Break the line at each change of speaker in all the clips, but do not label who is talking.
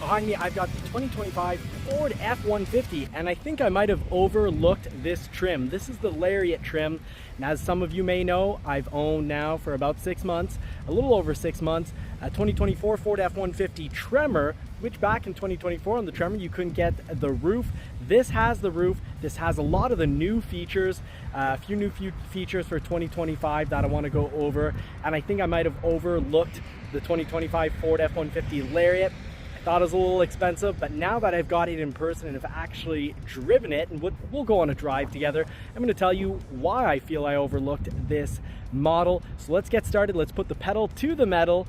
Behind me, I've got the 2025 Ford F-150, and I think I might have overlooked this trim. This is the Lariat trim, and as some of you may know, I've owned now for about 6 months, a little over 6 months, a 2024 Ford F-150 Tremor, which back in 2024 on the Tremor, you couldn't get the roof. This has the roof. This has a lot of the new features, a few new features for 2025 that I want to go over, and I think I might have overlooked the 2025 Ford F-150 Lariat. Thought it was a little expensive, but now that I've got it in person and have actually driven it, and we'll go on a drive together, I'm going to tell you why I feel I overlooked this model. So let's get started. Let's put the pedal to the metal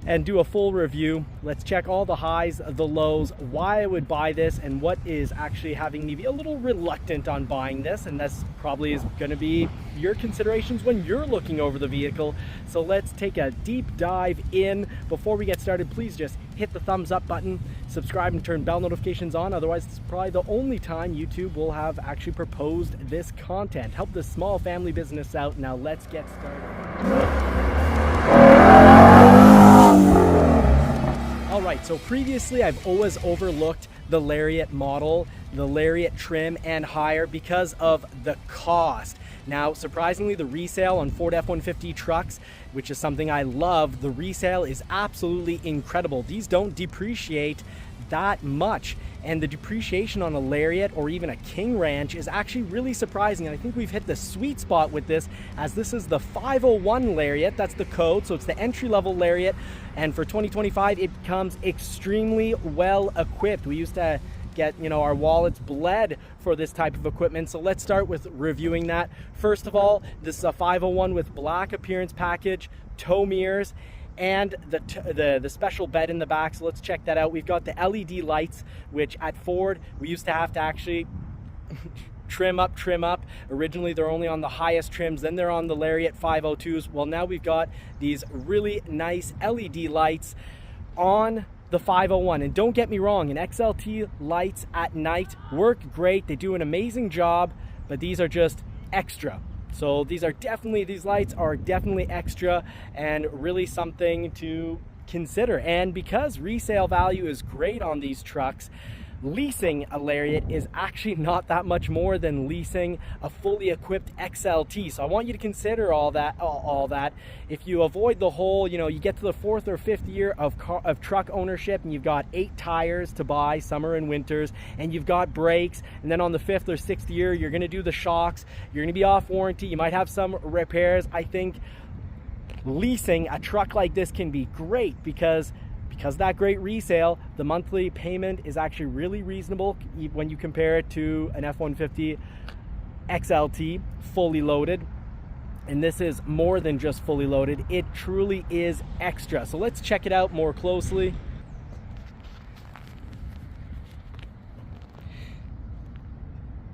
and do a full review. Let's check all the highs, the lows, why I would buy this, and what is actually having me be a little reluctant on buying this. And this probably is going to be your considerations when you're looking over the vehicle. So let's take a deep dive in. Before we get started, please just hit the thumbs up button, subscribe, and turn bell notifications on. Otherwise, it's probably the only time YouTube will have actually proposed this content. Help this small family business out. Now let's get started. All right, so previously I've always overlooked the Lariat model, the Lariat trim and higher because of the cost. Now, surprisingly, the resale on Ford F-150 trucks, which is something I love, the resale is absolutely incredible. These don't depreciate that much, and the depreciation on a Lariat or even a King Ranch is actually really surprising. And I think we've hit the sweet spot with this, as this is the 501 Lariat. That's the code, so it's the entry-level Lariat, and for 2025 it comes extremely well equipped. We used to get, our wallets bled for this type of equipment. So let's start with reviewing that. First of all, this is a 501 with black appearance package, tow mirrors, and the special bed in the back. So let's check that out. We've got the LED lights, which at Ford we used to have to actually trim up. Originally they're only on the highest trims, then they're on the Lariat 502s. Well, now we've got these really nice LED lights on the 501. And don't get me wrong, an XLT lights at night work great. They do an amazing job, but these are just extra. So these lights are definitely extra and really something to consider. And because resale value is great on these trucks, leasing a Lariat is actually not that much more than leasing a fully equipped XLT. So I want you to consider all that. If you avoid the whole, you get to the 4th or 5th year of truck ownership and you've got 8 tires to buy, summer and winters, and you've got brakes, and then on the 5th or 6th year you're going to do the shocks, you're going to be off warranty, you might have some repairs. I think leasing a truck like this can be great because that great resale, the monthly payment is actually really reasonable when you compare it to an F-150 XLT fully loaded. And this is more than just fully loaded. It truly is extra. So let's check it out more closely.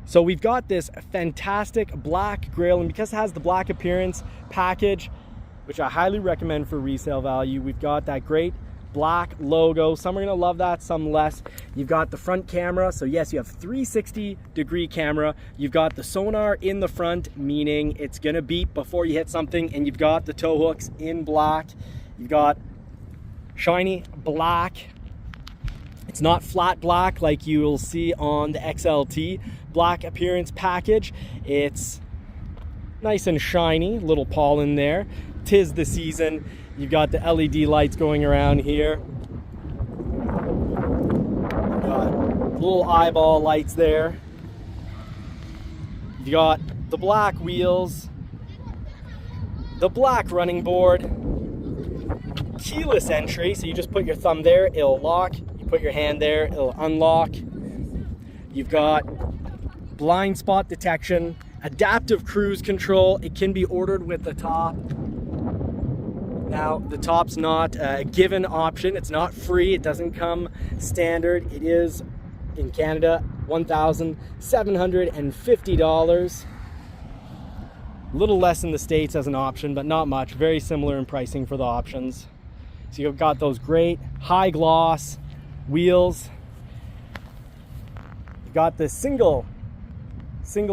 So we've got this fantastic black grille, and because it has the black appearance package, which I highly recommend for resale value, we've got that great black logo. Some are gonna love that, some less. You've got the front camera, so yes, you have 360-degree camera. You've got the sonar in the front, meaning it's gonna beep before you hit something, and you've got the tow hooks in black. You've got shiny black. It's not flat black like you'll see on the XLT black appearance package. It's nice and shiny, little pollen there. 'Tis the season. You've got the LED lights going around here. You've got little eyeball lights there. You've got the black wheels, the black running board, keyless entry, so you just put your thumb there, it'll lock. You put your hand there, it'll unlock. You've got blind spot detection, adaptive cruise control. It can be ordered with the top. Now, the top's not a given option. It's not free. It doesn't come standard. It is, in Canada, $1,750. A little less in the States as an option, but not much. Very similar in pricing for the options. So you've got those great high gloss wheels. You've got the single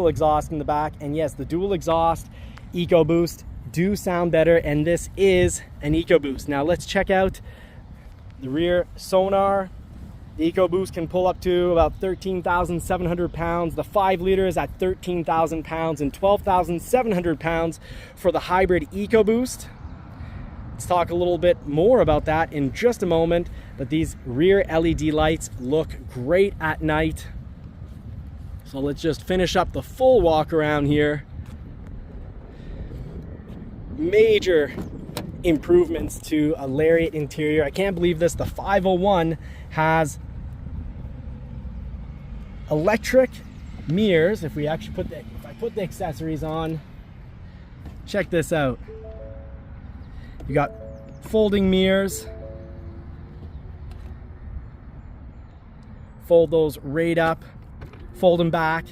exhaust in the back, and yes, the dual exhaust EcoBoost do sound better, and this is an EcoBoost. Now let's check out the rear sonar. The EcoBoost can pull up to about 13,700 pounds. The 5 liter is at 13,000 pounds and 12,700 pounds for the hybrid EcoBoost. Let's talk a little bit more about that in just a moment, but these rear LED lights look great at night. So let's just finish up the full walk around here. Major improvements to a Lariat interior. I can't believe this. The 501 has electric mirrors. If I put the accessories on, check this out. You got folding mirrors. Fold those right up, fold them back.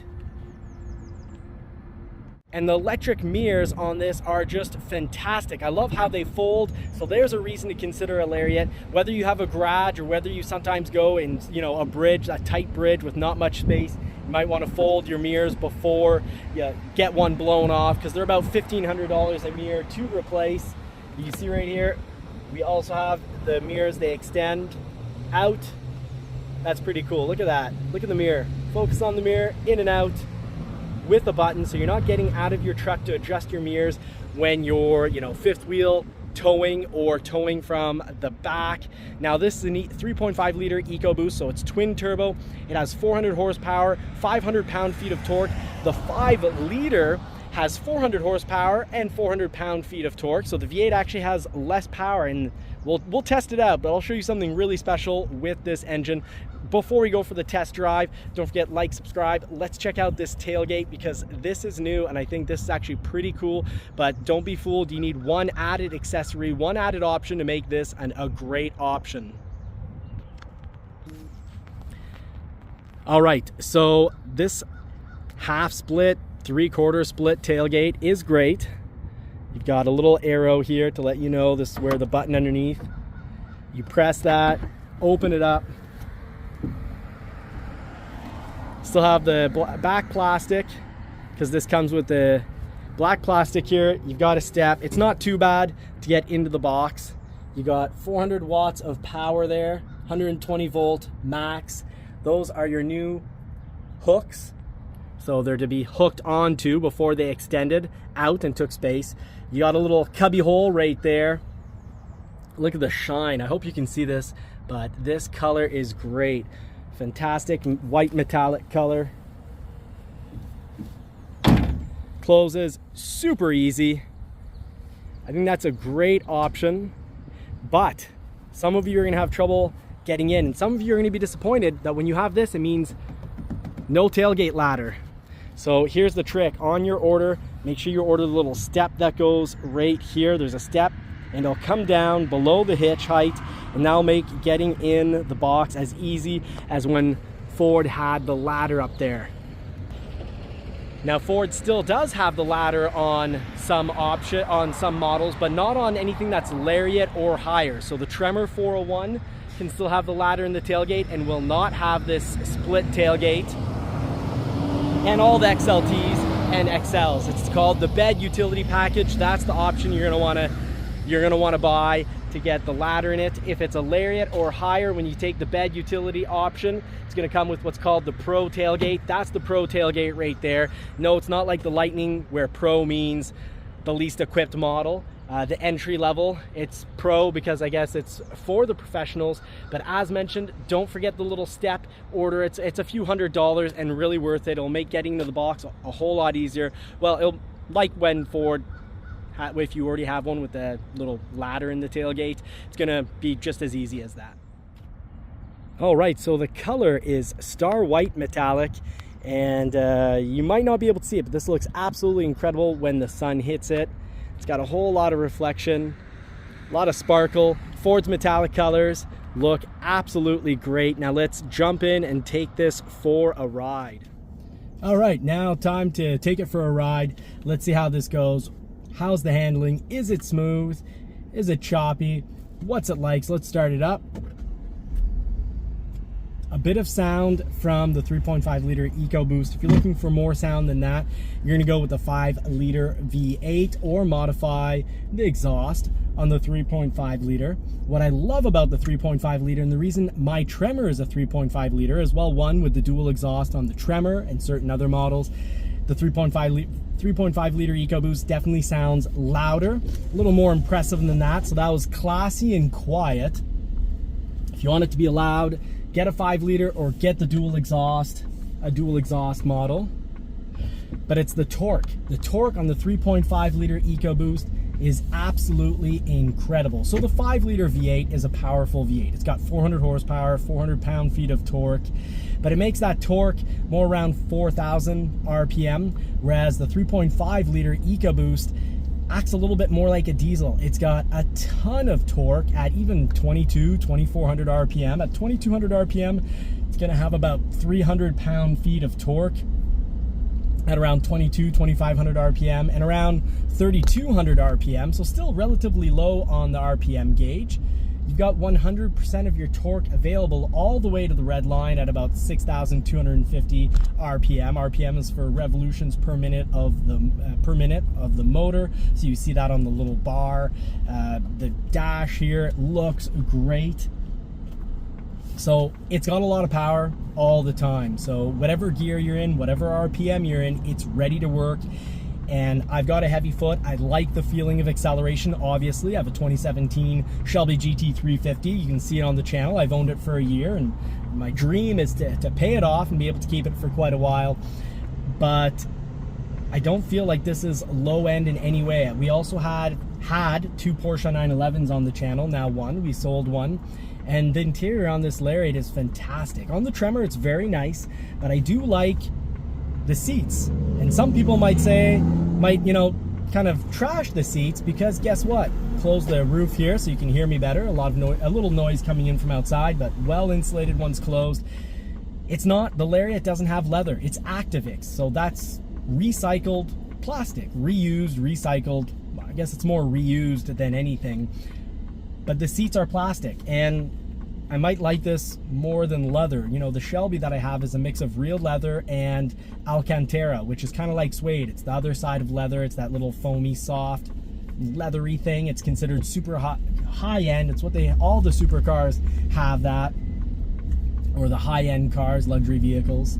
And the electric mirrors on this are just fantastic. I love how they fold. So there's a reason to consider a Lariat. Whether you have a garage or whether you sometimes go in, a bridge, a tight bridge with not much space, you might want to fold your mirrors before you get one blown off, because they're about $1,500 a mirror to replace. You can see right here, we also have the mirrors, they extend out. That's pretty cool. Look at that. Look at the mirror. Focus on the mirror, in and out, with a button, so you're not getting out of your truck to adjust your mirrors when you're, fifth wheel towing or towing from the back. Now this is a neat 3.5 liter EcoBoost, so it's twin turbo. It has 400 horsepower, 500 pound-feet of torque. The 5 liter has 400 horsepower and 400 pound-feet of torque. So the V8 actually has less power, and we'll test it out, but I'll show you something really special with this engine. Before we go for the test drive, don't forget, like, subscribe. Let's check out this tailgate, because this is new and I think this is actually pretty cool. But don't be fooled, you need one added accessory, one added option to make this a great option. All right, so this half split, 3/4 split tailgate is great. You've got a little arrow here to let you know this is where the button underneath. You press that, open it up. Still have the back plastic, because this comes with the black plastic here. You've got a step. It's not too bad to get into the box. You got 400 watts of power there, 120 volt max. Those are your new hooks. So they're to be hooked onto before they extended out and took space. You got a little cubby hole right there. Look at the shine. I hope you can see this, but this color is great. Fantastic white metallic color. Closes super easy. I think that's a great option, but some of you are gonna have trouble getting in, and some of you are gonna be disappointed that when you have this, it means no tailgate ladder. So here's the trick. On your order, make sure you order the little step that goes right here. There's a step, and it'll come down below the hitch height, and that'll make getting in the box as easy as when Ford had the ladder up there. Now Ford still does have the ladder on some models, but not on anything that's Lariat or higher. So the Tremor 401 can still have the ladder in the tailgate and will not have this split tailgate. And all the XLTs and XLs. It's called the bed utility package. That's the option you're gonna wanna buy to get the ladder in it. If it's a Lariat or higher, when you take the bed utility option, it's gonna come with what's called the Pro tailgate. That's the Pro tailgate right there. No, it's not like the Lightning, where Pro means the least equipped model. The entry level, it's Pro because I guess it's for the professionals. But as mentioned, don't forget the little step order. It's a few $100s and really worth it. It'll make getting to the box a whole lot easier. Well, it'll, like when Ford, if you already have one with the little ladder in the tailgate, it's gonna be just as easy as that. All right, so the color is Star White Metallic, and you might not be able to see it, but this looks absolutely incredible when the sun hits it. It's got a whole lot of reflection, a lot of sparkle. Ford's metallic colors look absolutely great. Now let's jump in and take this for a ride. All right, now time to take it for a ride. Let's see how this goes. How's the handling? Is it smooth? Is it choppy? What's it like? So let's start it up. a bit of sound from the 3.5 liter EcoBoost. If you're looking for more sound than that, you're gonna go with the 5 liter V8 or modify the exhaust on the 3.5 liter. What I love about the 3.5 liter, and the reason my Tremor is a 3.5 liter as well, one with the dual exhaust on the Tremor and certain other models, the 3.5 liter EcoBoost definitely sounds louder, a little more impressive than that. So that was classy and quiet. If you want it to be loud, get a 5 liter or get the dual exhaust, a dual exhaust model. But it's the torque. The torque on the 3.5 liter EcoBoost is absolutely incredible. So the 5 liter V8 is a powerful V8. It's got 400 horsepower, 400 pound-feet of torque, but it makes that torque more around 4,000 RPM, whereas the 3.5 liter EcoBoost acts a little bit more like a diesel. It's got a ton of torque at even 2,400 RPM. At 2,200 RPM, it's gonna have about 300 pound-feet of torque at around 2,500 RPM, and around 3,200 RPM, so still relatively low on the RPM gauge. You've got 100% of your torque available all the way to the red line at about 6,250 RPM. RPM is for revolutions per minute of the motor. So you see that on the little bar. The dash here looks great. So it's got a lot of power all the time. So whatever gear you're in, whatever RPM you're in, it's ready to work. And I've got a heavy foot. I like the feeling of acceleration, obviously. I have a 2017 Shelby GT350. You can see it on the channel. I've owned it for a year, and my dream is to pay it off and be able to keep it for quite a while. But I don't feel like this is low end in any way. We also had 2 Porsche 911s on the channel, now one. We sold one. And the interior on this Lariat is fantastic. On the Tremor, it's very nice, but I do like the seats. And some people might kind of trash the seats, because guess what? Close the roof here so you can hear me better. A little noise coming in from outside, but well insulated once closed. It's not, the Lariat doesn't have leather. It's Activix, so that's recycled plastic, reused, recycled. I guess it's more reused than anything. But the seats are plastic, and I might like this more than leather. You know, the Shelby that I have is a mix of real leather and Alcantara, which is kind of like suede. It's the other side of leather. It's that little foamy, soft, leathery thing. It's considered super high end. It's what all the supercars have that, or the high-end cars, luxury vehicles.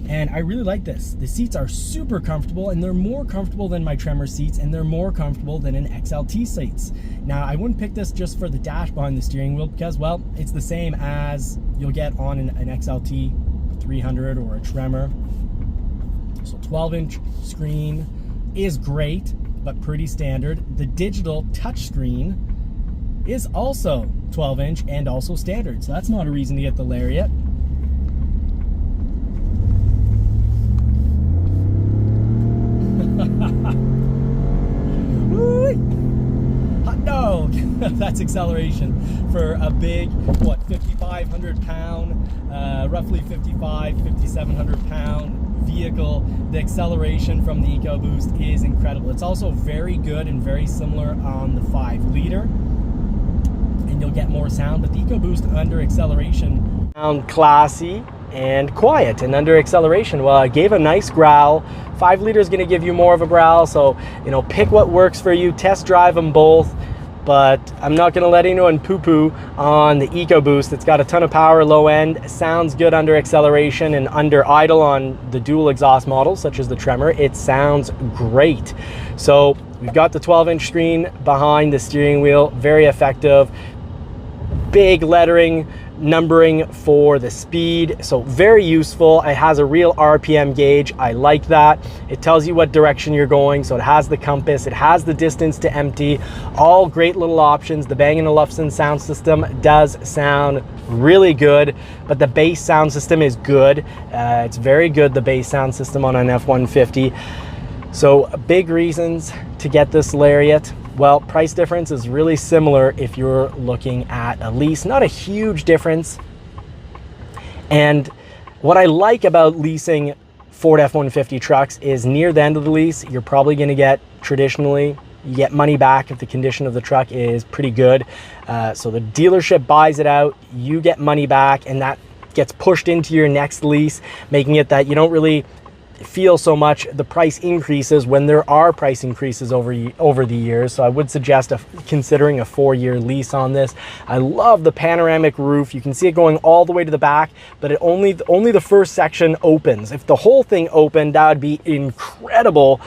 And I really like this. The seats are super comfortable, and they're more comfortable than my Tremor seats, and they're more comfortable than an XLT seats. Now, I wouldn't pick this just for the dash behind the steering wheel, because, well, it's the same as you'll get on an XLT 300 or a Tremor. So 12-inch screen is great, but pretty standard. The digital touchscreen is also 12-inch and also standard, so that's not a reason to get the Lariat. Hot dog! That's acceleration for a big, 5,500 pound, roughly 5,700 pound vehicle. The acceleration from the EcoBoost is incredible. It's also very good and very similar on the 5 liter, and you'll get more sound, but the EcoBoost under acceleration sound classy and quiet, and under acceleration, well, I gave a nice growl. 5 liter is going to give you more of a growl, so pick what works for you, test drive them both. But I'm not going to let anyone poo-poo on the EcoBoost. It's got a ton of power low end, sounds good under acceleration, and under idle on the dual exhaust models such as the Tremor, it sounds great. So we've got the 12-inch screen behind the steering wheel, very effective. Big lettering, numbering for the speed, so very useful. It has a real RPM gauge. I like that. It tells you what direction you're going, so it has the compass, it has the distance to empty, all great little options. The Bang & Olufsen sound system does sound really good, but the bass sound system is good. It's very good, the bass sound system on an F-150. So big reasons to get this Lariat. Well, price difference is really similar if you're looking at a lease. Not a huge difference. And what I like about leasing Ford F-150 trucks is near the end of the lease, you're probably going to get, traditionally, you get money back if the condition of the truck is pretty good. So the dealership buys it out, you get money back, and that gets pushed into your next lease, making it that you don't really feel so much the price increases when there are price increases over the years. So I would suggest considering a 4-year lease on this. I love the panoramic roof. You can see it going all the way to the back, but it only the first section opens. If the whole thing opened, that would be incredible,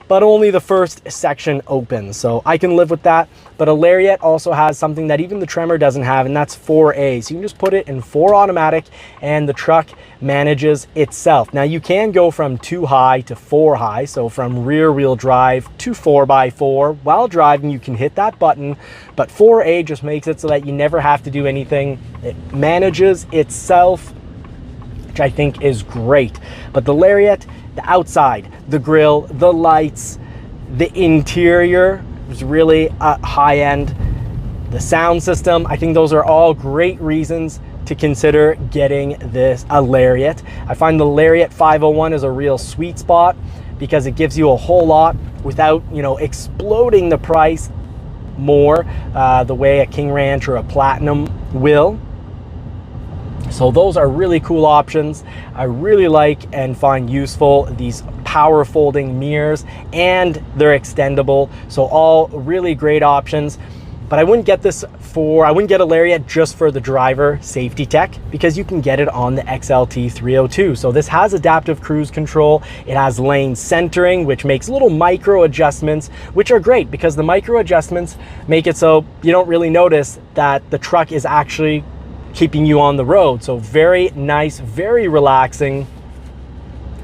but only the first section opens. So I can live with that. But a Lariat also has something that even the Tremor doesn't have, and that's 4A. So you can just put it in 4 automatic and the truck manages itself. Now you can go from 2 high to 4 high. So from rear wheel drive to 4x4. While driving, you can hit that button, but 4A just makes it so that you never have to do anything. It manages itself, which I think is great. But the Lariat, the outside, the grille, the lights, the interior is really high end. The sound system, I think those are all great reasons to consider getting a Lariat. I find the Lariat 501 is a real sweet spot because it gives you a whole lot without, you know, exploding the price more the way a King Ranch or a Platinum will. So those are really cool options. I really like and find useful these power folding mirrors, and they're extendable. So all really great options. But I wouldn't get a Lariat just for the driver safety tech, because you can get it on the XLT 302. So this has adaptive cruise control. It has lane centering, which makes little micro adjustments, which are great because the micro adjustments make it so you don't really notice that the truck is actually keeping you on the road. So very nice, very relaxing.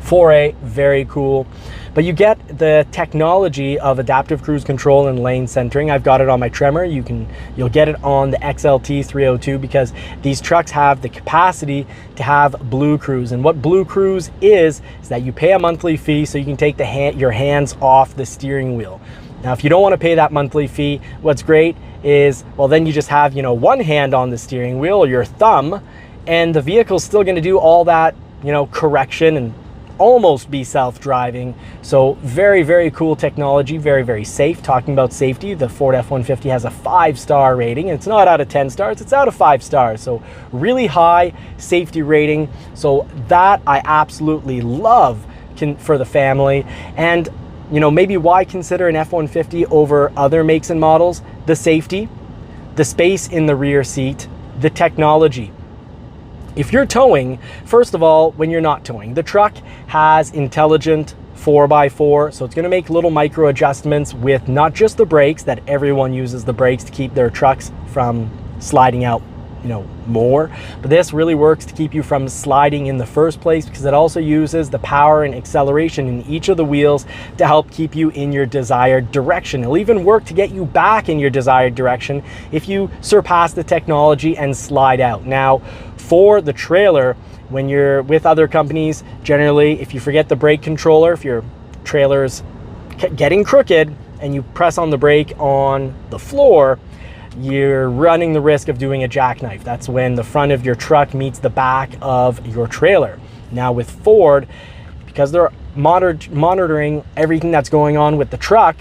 4A, very cool. But you get the technology of adaptive cruise control and lane centering. I've got it on my Tremor. You'll get it on the XLT 302 because these trucks have the capacity to have Blue Cruise. And what Blue Cruise is that you pay a monthly fee so you can take your hands off the steering wheel. Now, if you don't want to pay that monthly fee, what's great is, well, then you just have, you know, one hand on the steering wheel or your thumb, and the vehicle's still going to do all that, you know, correction and almost be self-driving. So very, very cool technology, very, very safe. Talking about safety, the Ford F-150 has a 5-star rating. It's not out of 10 stars, it's out of 5 stars. So really high safety rating. So that I absolutely love for the family. And you know, maybe why consider an F-150 over other makes and models? The safety, the space in the rear seat, the technology. If you're towing, first of all, when you're not towing, the truck has intelligent 4x4, so it's going to make little micro adjustments with not just the brakes, that everyone uses the brakes to keep their trucks from sliding out, you know, more, but this really works to keep you from sliding in the first place because it also uses the power and acceleration in each of the wheels to help keep you in your desired direction. It'll even work to get you back in your desired direction if you surpass the technology and slide out. Now, for the trailer, when you're with other companies, generally, if you forget the brake controller, if your trailer's getting crooked and you press on the brake on the floor, you're running the risk of doing a jackknife. That's when the front of your truck meets the back of your trailer. Now with Ford, because they're monitoring everything that's going on with the truck,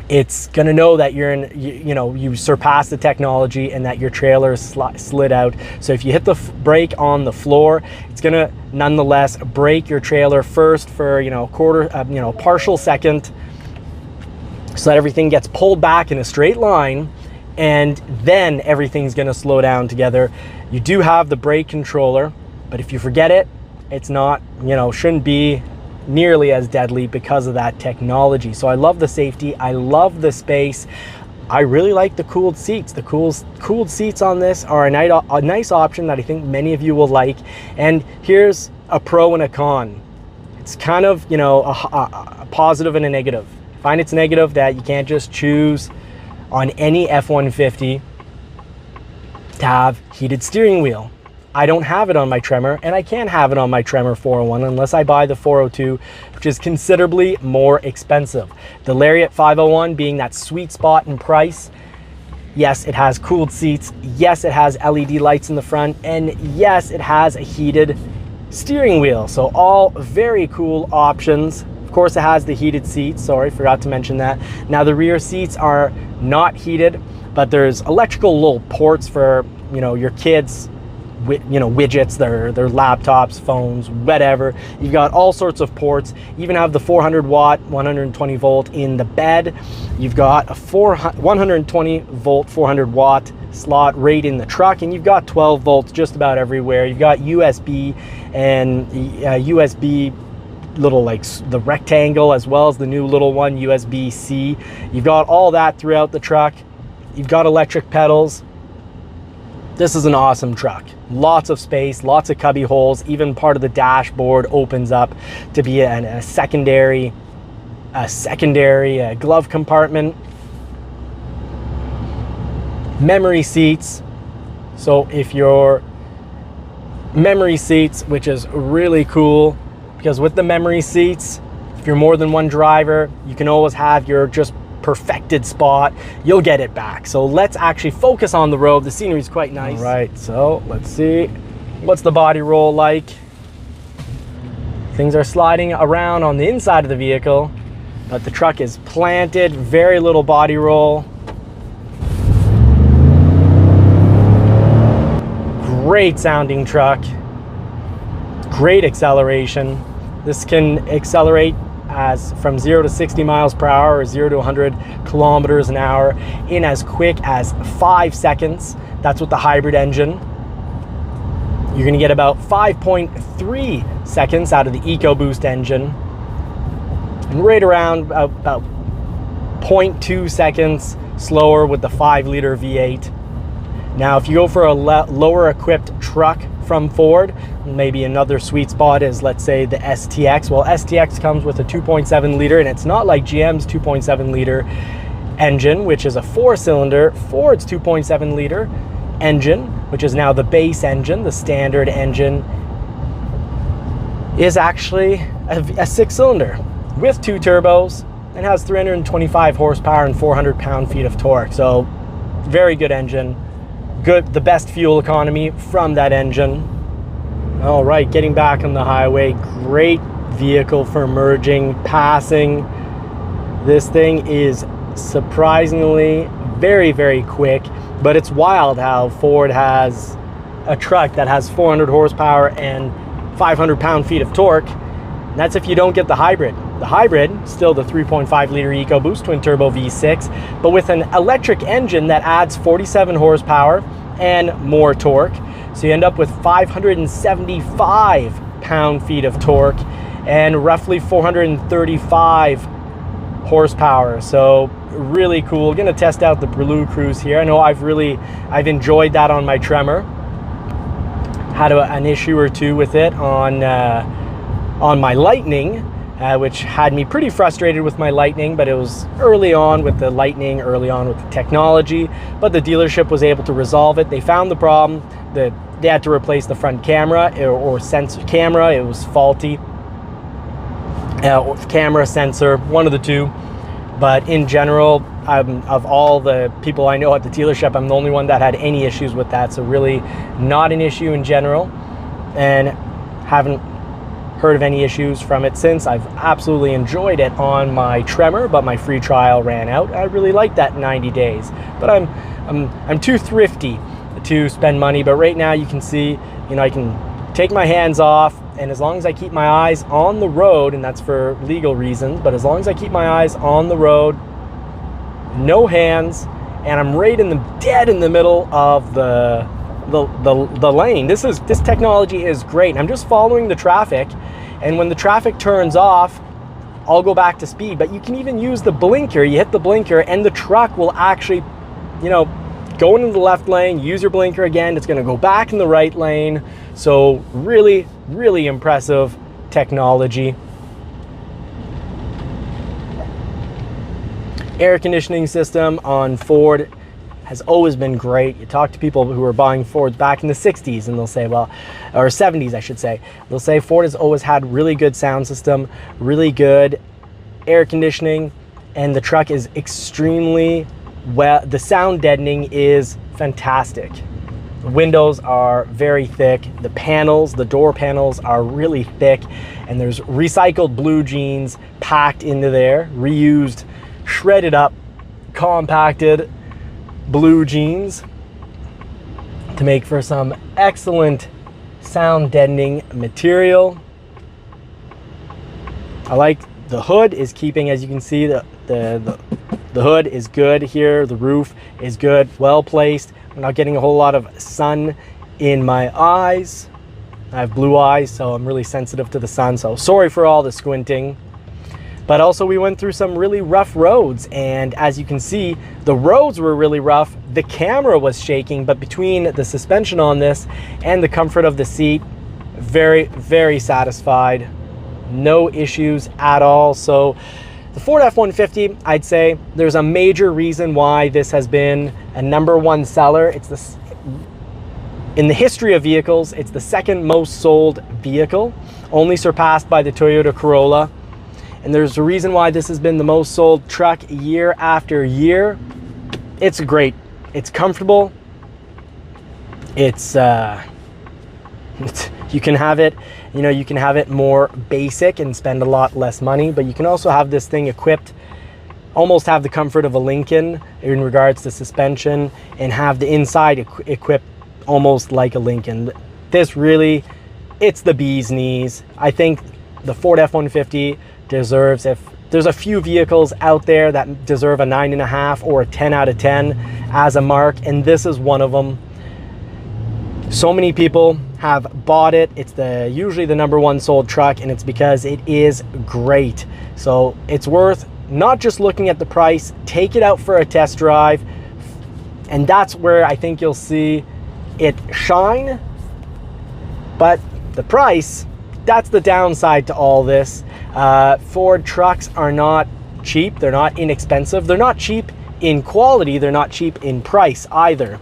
it's gonna know that you're you surpassed the technology and that your trailer slid out. So if you hit the brake on the floor, it's gonna nonetheless brake your trailer first for partial second, so that everything gets pulled back in a straight line, and then everything's gonna slow down together. You do have the brake controller, but if you forget it, it's not, shouldn't be nearly as deadly because of that technology. So I love the safety, I love the space. I really like the cooled seats. The cooled seats on this are a nice option that I think many of you will like. And here's a pro and a con. It's kind of, a positive and a negative. I find it's negative that you can't just choose on any F-150 to have heated steering wheel. I don't have it on my Tremor, and I can't have it on my Tremor 401 unless I buy the 402, which is considerably more expensive. The Lariat 501 being that sweet spot in price. Yes, it has cooled seats. Yes, it has LED lights in the front. And yes, it has a heated steering wheel. So all very cool options. Of course, it has the heated seats. Sorry, forgot to mention that. Now the rear seats are not heated, but there's electrical little ports for, your kids' widgets, their laptops, phones, whatever. You've got all sorts of ports. You even have the 400 watt, 120 volt in the bed. You've got a 120 volt, 400 watt slot right in the truck, and you've got 12 volts just about everywhere. You've got USB and USB little, like the rectangle, as well as the new little one, USB-C. You've got all that throughout the truck. You've got electric pedals. This is an awesome truck. Lots of space, lots of cubby holes. Even part of the dashboard opens up to be a secondary glove compartment. Memory seats. So if your memory seats, which is really cool, because with the memory seats, if you're more than one driver, you can always have your just perfected spot. You'll get it back. So let's actually focus on the road. The scenery is quite nice. All right, so let's see. What's the body roll like? Things are sliding around on the inside of the vehicle, but the truck is planted, very little body roll. Great sounding truck, great acceleration. This can accelerate as from 0 to 60 miles per hour or 0 to 100 kilometers an hour in as quick as 5 seconds. That's with the hybrid engine. You're gonna get about 5.3 seconds out of the EcoBoost engine, and right around about 0.2 seconds slower with the 5-liter V8. Now, if you go for a lower equipped truck from Ford, maybe another sweet spot is, let's say, the STX. Well, STX comes with a 2.7 liter, and it's not like GM's 2.7 liter engine, which is a 4-cylinder. Ford's 2.7 liter engine, which is now the base engine, the standard engine, is actually a 6-cylinder with 2 turbos and has 325 horsepower and 400 pound-feet of torque. So very good engine. Good, the best fuel economy from that engine. All right, getting back on the highway, great vehicle for merging, passing. This thing is surprisingly very, very quick, but it's wild how Ford has a truck that has 400 horsepower and 500 pound-feet of torque. And that's if you don't get the hybrid. The hybrid, still the 3.5 liter EcoBoost twin turbo V6, but with an electric engine that adds 47 horsepower and more torque. So you end up with 575 pound-feet of torque and roughly 435 horsepower. So really cool. Gonna test out the Blue Cruise here. I know I've enjoyed that on my Tremor. Had an issue or two with it on my Lightning, which had me pretty frustrated with my Lightning, but it was early on with the Lightning, early on with the technology, but the dealership was able to resolve it. They found the problem, that they had to replace the front camera or sensor camera. It was faulty, or camera sensor, one of the two. But in general, of all the people I know at the dealership, I'm the only one that had any issues with that. So really not an issue in general, and haven't heard of any issues from it since. I've absolutely enjoyed it on my Tremor, but my free trial ran out. I really like that 90 days, but I'm too thrifty to spend money. But right now you can see, I can take my hands off, and as long as I keep my eyes on the road, and that's for legal reasons, but as long as I keep my eyes on the road, no hands, and I'm right dead in the middle of the lane. This technology is great. I'm just following the traffic, and when the traffic turns off, I'll go back to speed. But you can even use the blinker. You hit the blinker and the truck will actually, go into the left lane, use your blinker again, it's gonna go back in the right lane. So really, really impressive technology. Air conditioning system on Ford has always been great. You talk to people who were buying Fords back in the 60s and they'll say, or 70s I should say, they'll say Ford has always had really good sound system, really good air conditioning, and the truck is extremely well. The sound deadening is fantastic. The windows are very thick. The panels, the door panels are really thick, and there's recycled blue jeans packed into there, reused, shredded up, compacted blue jeans. to make for some excellent sound deadening material. I like the hood is keeping, as you can see, the hood is good here. The roof is good, well placed. I'm not getting a whole lot of sun in my eyes. I have blue eyes, so I'm really sensitive to the sun, so sorry for all the squinting. But also we went through some really rough roads, and as you can see, the roads were really rough. The camera was shaking, but between the suspension on this and the comfort of the seat, very, very satisfied. No issues at all. So the Ford F-150, I'd say there's a major reason why this has been a #1 seller. It's this, in the history of vehicles, it's the second most sold vehicle, only surpassed by the Toyota Corolla. And there's a reason why this has been the most sold truck year after year. It's great. It's comfortable. It's you can have it, you know, you can have it more basic and spend a lot less money, but you can also have this thing equipped, almost have the comfort of a Lincoln in regards to suspension, and have the inside equipped almost like a Lincoln. This really, it's the bee's knees. I think the Ford F-150 deserves, if there's a few vehicles out there that deserve a 9.5 or a 10 out of 10 as a mark, and this is one of them. So many people have bought it. It's usually the #1 sold truck, and it's because it is great. So it's worth not just looking at the price, take it out for a test drive, and that's where I think you'll see it shine. But the price, that's the downside to all this. Ford trucks are not cheap. They're not inexpensive. They're not cheap in quality. They're not cheap in price either.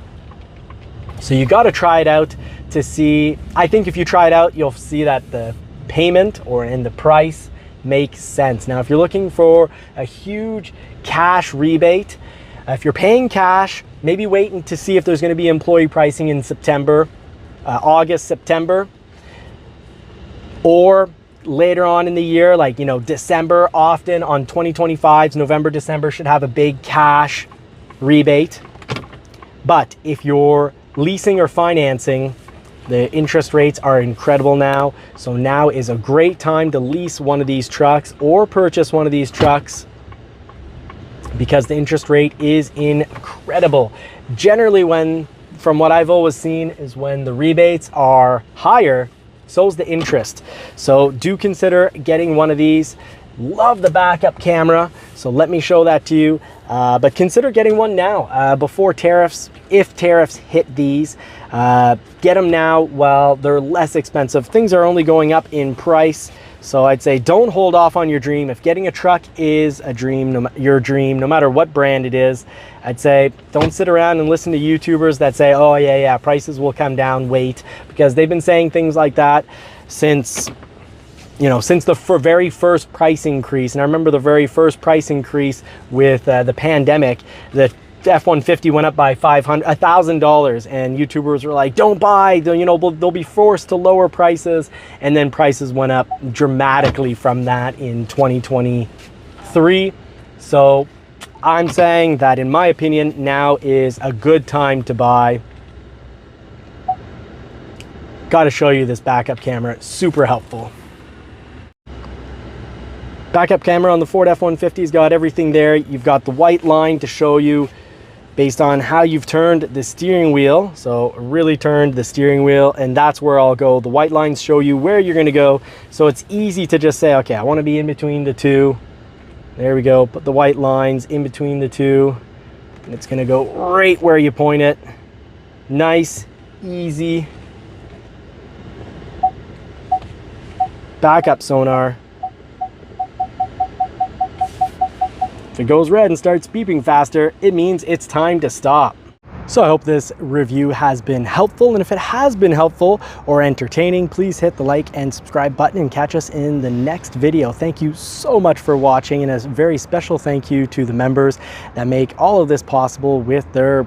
So you got to try it out to see. I think if you try it out, you'll see that the payment or in the price makes sense. Now, if you're looking for a huge cash rebate, if you're paying cash, maybe waiting to see if there's going to be employee pricing in September, August, September, or later on in the year, like, you know, December. Often on 2025's November, December should have a big cash rebate. But if you're leasing or financing, the interest rates are incredible now. So now is a great time to lease one of these trucks or purchase one of these trucks, because the interest rate is incredible. Generally, from what I've always seen, is when the rebates are higher, so's the interest. So do consider getting one of these. Love the backup camera, so let me show that to you. But consider getting one now before tariffs, if tariffs hit these. Get them now while they're less expensive. Things are only going up in price, so I'd say don't hold off on your dream. If getting a truck is a dream, your dream, no matter what brand it is, I'd say don't sit around and listen to YouTubers that say, oh yeah, prices will come down, wait, because they've been saying things like that since, you know, since the very first price increase. And I remember the very first price increase with the pandemic, the F-150 went up by $1,000, and YouTubers were like, don't buy, you know, they'll be forced to lower prices. And then prices went up dramatically from that in 2023. So I'm saying that, in my opinion, now is a good time to buy. Got to show you this backup camera, super helpful. Backup camera on the Ford F-150's got everything there. You've got the white line to show you based on how you've turned the steering wheel. So really turned the steering wheel, and that's where I'll go. The white lines show you where you're gonna go. So it's easy to just say, okay, I wanna be in between the two. There we go, put the white lines in between the two, and it's gonna go right where you point it. Nice, easy. Backup sonar. If it goes red and starts beeping faster, it means it's time to stop. So I hope this review has been helpful, and if it has been helpful or entertaining, please hit the like and subscribe button and catch us in the next video. Thank you so much for watching, and a very special thank you to the members that make all of this possible with their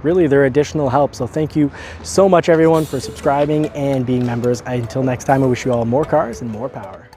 additional help. So thank you so much, everyone, for subscribing and being members. Until next time, I wish you all more cars and more power.